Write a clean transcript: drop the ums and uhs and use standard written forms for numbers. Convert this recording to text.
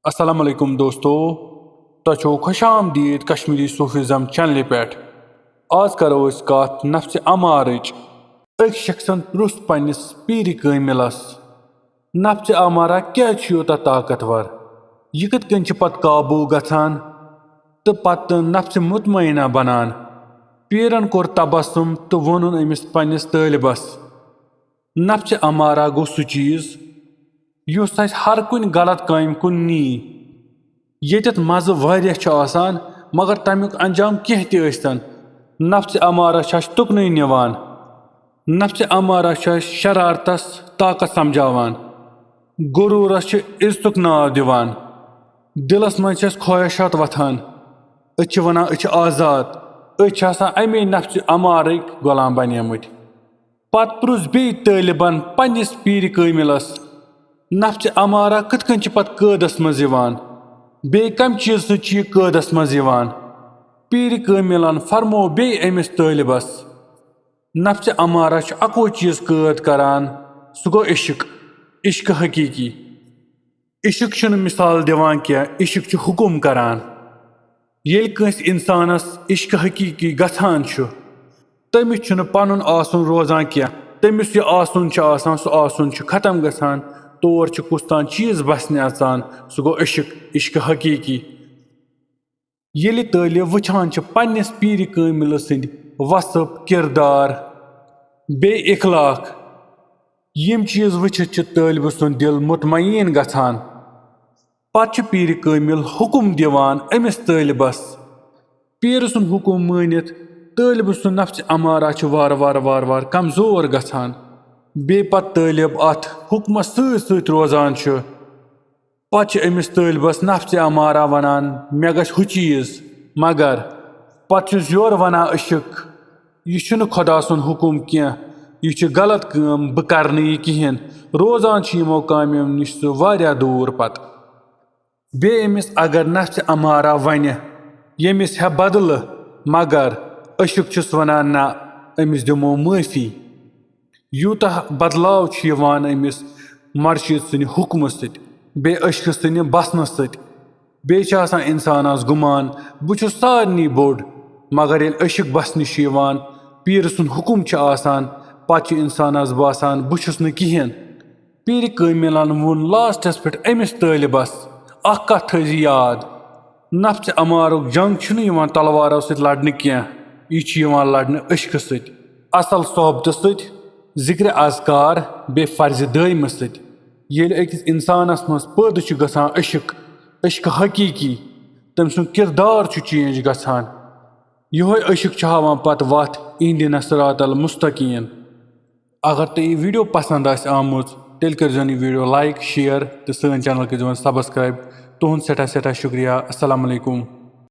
अस्सलाम वालेकुम दोस्तों, तो खुश आमदीद कश्मीरी सूफिज़म चैनल पे। आज करो अस कत नफ्स अमारच। अक शख्सन प्रुस पन्निस पीर कामिलस, नफ्स अमारा क्या यूत ताकतवर, यह कत कन पत काबू गछान तो पत नफ्स मुतमइना बनान। पीरन कोर तबस्सुम तो वोनुन अमिस पन्निस तालिबस, नफ्स अमारा गो सु चीज युस अस हर कुन गलत काम कुन नी। येतत मज़ वारिया छ आसान मगर तमुक अंजाम कह तन नफ्स अमारा छ तुकन निवान। नफ्स अमारा छ शरारतस ताकत समझावान, गुरूरस इज्जतुक नाव दिवान, दिलस मज ख्वाहिशात वथान, वनान आजाद, अमे नफ्स अमारक गुलाम बनेमत। पत प्रुस बे तालिबन पन्निस पीर कामिलस, नफ्स अमारा कथ कन पत कैदस मज यवान, बे कम चीज सह कैदस मज यवान। पीर कामिलन फरमो बे अमिस तालिबस, नफ्स अमारा अको चीज कैद करान, सह गो इश्क। इश्क हकीकी इश्क छुन मिसाल दिवान क्या, इश्क हुकुम करान। येल कंस इंसानस इश्क हकीकी गछान छु, तमिस छुन पनुन आसुन रोजान क्या, तमिस यह आसुन छ आसान सह आसुन छ खत्म गछान। तौर कुस्तान चीज बसने अचान, सह गो इश्क। इश्क हकीकी येल तालिब वुछान छ पन्निस पीर कामिल सिंद वसफ किरदार बे इखलाक, यम चीज वुछित छ तालिब सुन दिल मुतमईन गछान। पत छ पीर कामिल हुकुम दिवान अमिस तालिबस, पीर सुन हुकुम मानित तालिब सुन नफ्स अमारा छ वार वार वार वार कमजोर गछान। बे पत तालिब अथ हुक्मस सत रोजान छ, पत अमिस तालिबस नफ्स अमारा वनान मे गछ हु चीज मगर पत योर वनान इश्क यह खुदा सुन हुकुम क्या, यह गलत काम बह कर यह कहें। रोजान यमो कामों नश वारिया दूर। पत बे अमिस अगर नफ्स अमारा वन यमिस है बदल मगर इश्क छुस वनान ना अमिस दिमो माफी। यूता बदलाव अमिस मर्शीद सुन हुक्म सत बे इश्क सुन बसन सत। बे इंसानस गुमान बुछ सारनी बोड़ मगर ये इश्क बसन पीर सुन हुकुम आसान, पत इंसानस बासान बुछुस न कहें। पीर कामिलन वोन लास्टस पे अमिस तालिबस अख कथ थी याद, नफ्स अमारुक जंग तलवारों सत लड़न क्या, यह लड़न इश्क सत, असल सोहबत सत, जिक्र अज़कार बे फर्ज दायम सत। येल अकिस इंसानस मज पैद गछान इश्क, इश्क हकीकी तम सुन किरदार चेंज गछान। योह इश्क हावान पत वथ इहदिना सिरातल मुस्तकीम। अगर तो यह वीडियो पसंद आमुत तेल करो वीडियो लाइक शेयर तो सन चैनल करो सब्सक्राइब। तुहद सठा शुक्रिया। अस्सलाम वालेकुम।